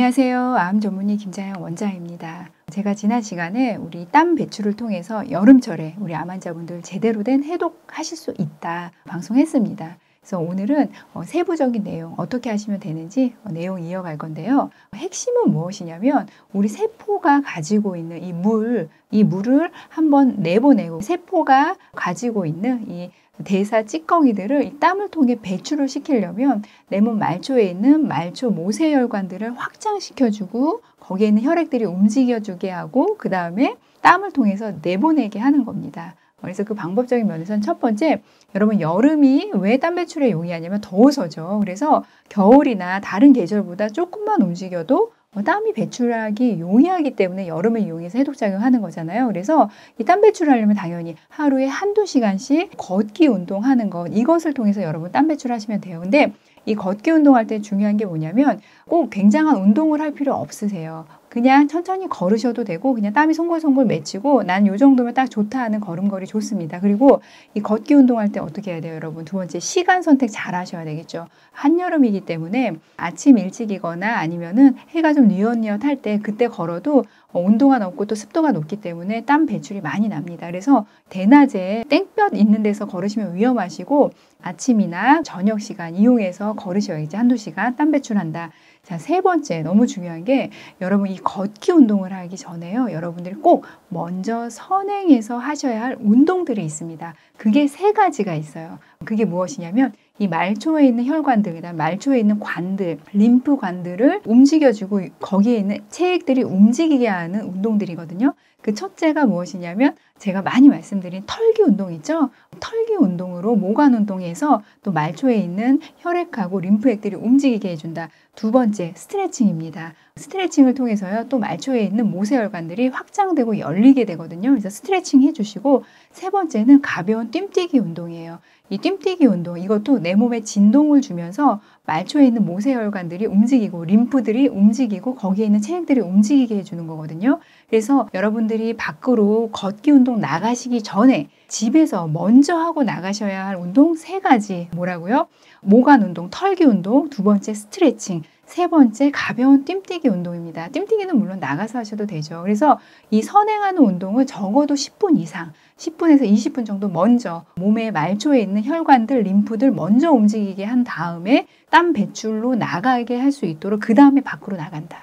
안녕하세요. 암 전문의 김자영 원장입니다. 제가 지난 시간에 우리 땀 배출을 통해서 여름철에 우리 암 환자분들 제대로 된 해독하실 수 있다 방송했습니다. 그래서 오늘은 세부적인 내용 어떻게 하시면 되는지 내용 이어갈 건데요. 핵심은 무엇이냐면 우리 세포가 가지고 있는 이 물을 한번 내보내고 세포가 가지고 있는 이 대사 찌꺼기들을 이 땀을 통해 배출을 시키려면 내 몸 말초에 있는 말초 모세혈관들을 확장시켜주고 거기에 있는 혈액들이 움직여주게 하고 그 다음에 땀을 통해서 내보내게 하는 겁니다. 그래서 그 방법적인 면에서는 첫 번째, 여러분 여름이 왜 땀 배출에 용이하냐면 더워서죠. 그래서 겨울이나 다른 계절보다 조금만 움직여도 땀이 배출하기 용이하기 때문에 여름에 이용해서 해독작용하는 거잖아요. 그래서 이 땀 배출하려면 당연히 하루에 한두 시간씩 걷기 운동하는 것, 이것을 통해서 여러분 땀 배출하시면 돼요. 근데 이 걷기 운동할 때 중요한 게 뭐냐면 꼭 굉장한 운동을 할 필요 없으세요. 그냥 천천히 걸으셔도 되고 그냥 땀이 송골송골 맺히고 난 요 정도면 딱 좋다 하는 걸음걸이 좋습니다. 그리고 이 걷기 운동할 때 어떻게 해야 돼요, 여러분? 두 번째, 시간 선택 잘 하셔야 되겠죠. 한여름이기 때문에 아침 일찍이거나 아니면은 해가 좀 뉘엿뉘엿할 때 그때 걸어도 온도가 높고 또 습도가 높기 때문에 땀 배출이 많이 납니다. 그래서 대낮에 땡볕 있는 데서 걸으시면 위험하시고 아침이나 저녁 시간 이용해서 걸으셔야지 한두 시간 땀 배출한다. 자, 세 번째 너무 중요한 게 여러분 이 걷기 운동을 하기 전에요. 여러분들이 꼭 먼저 선행해서 하셔야 할 운동들이 있습니다. 그게 세 가지가 있어요. 그게 무엇이냐면 이 말초에 있는 혈관들, 그다음 말초에 있는 관들, 림프관들을 움직여주고 거기에 있는 체액들이 움직이게 하는 운동들이거든요. 그 첫째가 무엇이냐면 제가 많이 말씀드린 털기 운동 있죠? 털기 운동으로 모관 운동에서 또 말초에 있는 혈액하고 림프액들이 움직이게 해준다. 두 번째, 스트레칭입니다. 스트레칭을 통해서요, 또 말초에 있는 모세혈관들이 확장되고 열리게 되거든요. 그래서 스트레칭 해주시고, 세 번째는 가벼운 뛰뛰기 운동이에요. 이 뛰뛰기 운동, 이것도 내 몸에 진동을 주면서 말초에 있는 모세혈관들이 움직이고 림프들이 움직이고 거기에 있는 체액들이 움직이게 해주는 거거든요. 그래서 여러분들이 밖으로 걷기 운동 나가시기 전에 집에서 먼저 하고 나가셔야 할 운동 세 가지. 뭐라고요? 모관 운동, 털기 운동, 두 번째 스트레칭, 세 번째 가벼운 뛰뛰기 운동입니다. 뛰뛰기는 물론 나가서 하셔도 되죠. 그래서 이 선행하는 운동을 적어도 10분 이상, 10분에서 20분 정도 먼저 몸의 말초에 있는 혈관들, 림프들 먼저 움직이게 한 다음에 땀 배출로 나가게 할 수 있도록 그 다음에 밖으로 나간다.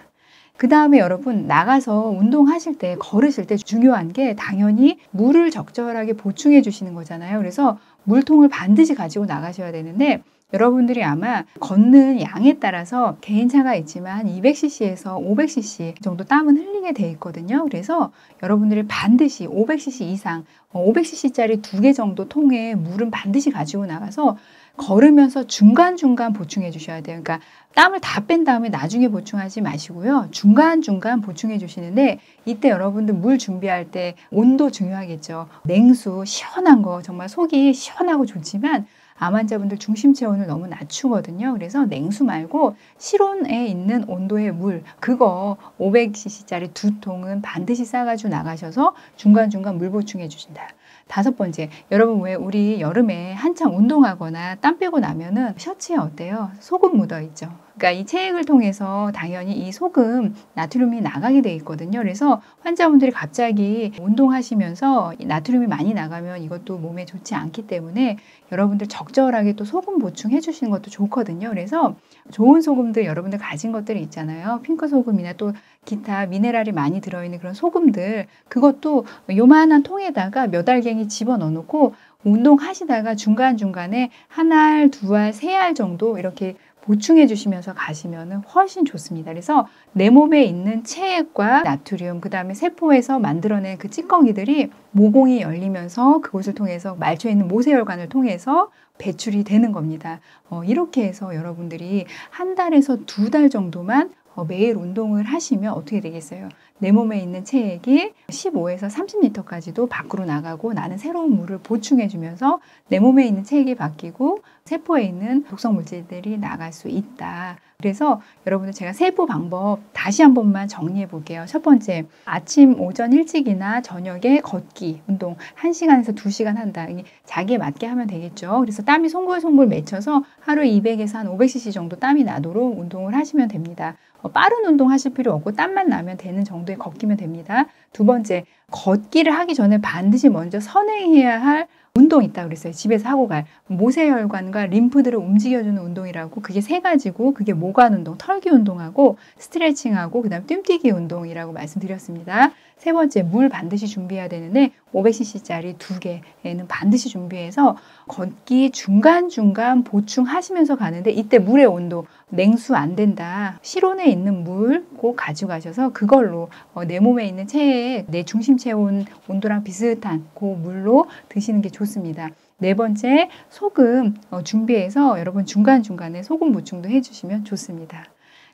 그 다음에 여러분 나가서 운동하실 때, 걸으실 때 중요한 게 당연히 물을 적절하게 보충해 주시는 거잖아요. 그래서 물통을 반드시 가지고 나가셔야 되는데 여러분들이 아마 걷는 양에 따라서 개인차가 있지만 200cc에서 500cc 정도 땀은 흘리게 돼 있거든요. 그래서 여러분들이 반드시 500cc 이상, 500cc짜리 2개 정도 통에 물은 반드시 가지고 나가서 걸으면서 중간중간 보충해 주셔야 돼요. 그러니까 땀을 다 뺀 다음에 나중에 보충하지 마시고요. 중간중간 보충해 주시는데 이때 여러분들 물 준비할 때 온도 중요하겠죠. 냉수, 시원한 거 정말 속이 시원하고 좋지만 암 환자분들 중심 체온을 너무 낮추거든요. 그래서 냉수 말고 실온에 있는 온도의 물, 그거 500cc짜리 2통은 반드시 싸가지고 나가셔서 중간중간 물 보충해 주신다. 다섯 번째, 여러분 왜 우리 여름에 한창 운동하거나 땀 빼고 나면은 셔츠에 어때요? 소금 묻어 있죠. 그러니까 이 체액을 통해서 당연히 이 소금, 나트륨이 나가게 돼 있거든요. 그래서 환자분들이 갑자기 운동하시면서 이 나트륨이 많이 나가면 이것도 몸에 좋지 않기 때문에 여러분들 적절하게 또 소금 보충해 주시는 것도 좋거든요. 그래서 좋은 소금들 여러분들 가진 것들이 있잖아요. 핑크 소금이나 또 기타 미네랄이 많이 들어있는 그런 소금들, 그것도 요만한 통에다가 몇 알갱이 집어넣어 놓고 운동하시다가 중간중간에 한 알, 두 알, 세 알 정도 이렇게 보충해 주시면서 가시면 훨씬 좋습니다. 그래서 내 몸에 있는 체액과 나트륨, 그 다음에 세포에서 만들어낸 그 찌꺼기들이 모공이 열리면서 그곳을 통해서 말초에 있는 모세혈관을 통해서 배출이 되는 겁니다. 이렇게 해서 여러분들이 한 달에서 두 달 정도만 매일 운동을 하시면 어떻게 되겠어요? 내 몸에 있는 체액이 15에서 30리터까지도 밖으로 나가고 나는 새로운 물을 보충해 주면서 내 몸에 있는 체액이 바뀌고 세포에 있는 독성 물질들이 나갈 수 있다. 그래서 여러분들 제가 세부 방법 다시 한 번만 정리해 볼게요. 첫 번째, 아침 오전 일찍이나 저녁에 걷기 운동 1시간에서 2시간 한다. 자기에 맞게 하면 되겠죠. 그래서 땀이 송골송골 맺혀서 하루에 200에서 한 500cc 정도 땀이 나도록 운동을 하시면 됩니다. 빠른 운동 하실 필요 없고 땀만 나면 되는 정도의 걷기면 됩니다. 두 번째, 걷기를 하기 전에 반드시 먼저 선행해야 할 운동이 있다고 그랬어요. 집에서 하고 갈 모세혈관과 림프들을 움직여주는 운동이라고. 그게 3가지고 그게 모관 운동, 털기 운동하고 스트레칭하고 그다음 뜀뛰기 운동이라고 말씀드렸습니다. 세 번째, 물 반드시 준비해야 되는데 500cc짜리 2개는 반드시 준비해서 걷기 중간중간 보충하시면서 가는데 이때 물의 온도 냉수 안 된다. 실온에 있는 물 꼭 가져가셔서 그걸로 내 몸에 있는 체액, 내 중심 체온 온도랑 비슷한 그 물로 드시는 게 좋습니다. 네 번째, 소금 준비해서 여러분 중간중간에 소금 보충도 해주시면 좋습니다.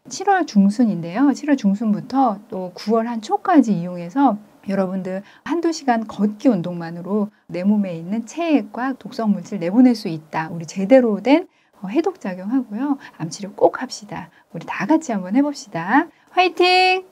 7월 중순인데요. 7월 중순부터 또 9월 한 초까지 이용해서 여러분들 한두 시간 걷기 운동만으로 내 몸에 있는 체액과 독성 물질 내보낼 수 있다. 우리 제대로 된 해독작용 하고요. 암 치료 꼭 합시다. 우리 다 같이 한번 해봅시다. 화이팅!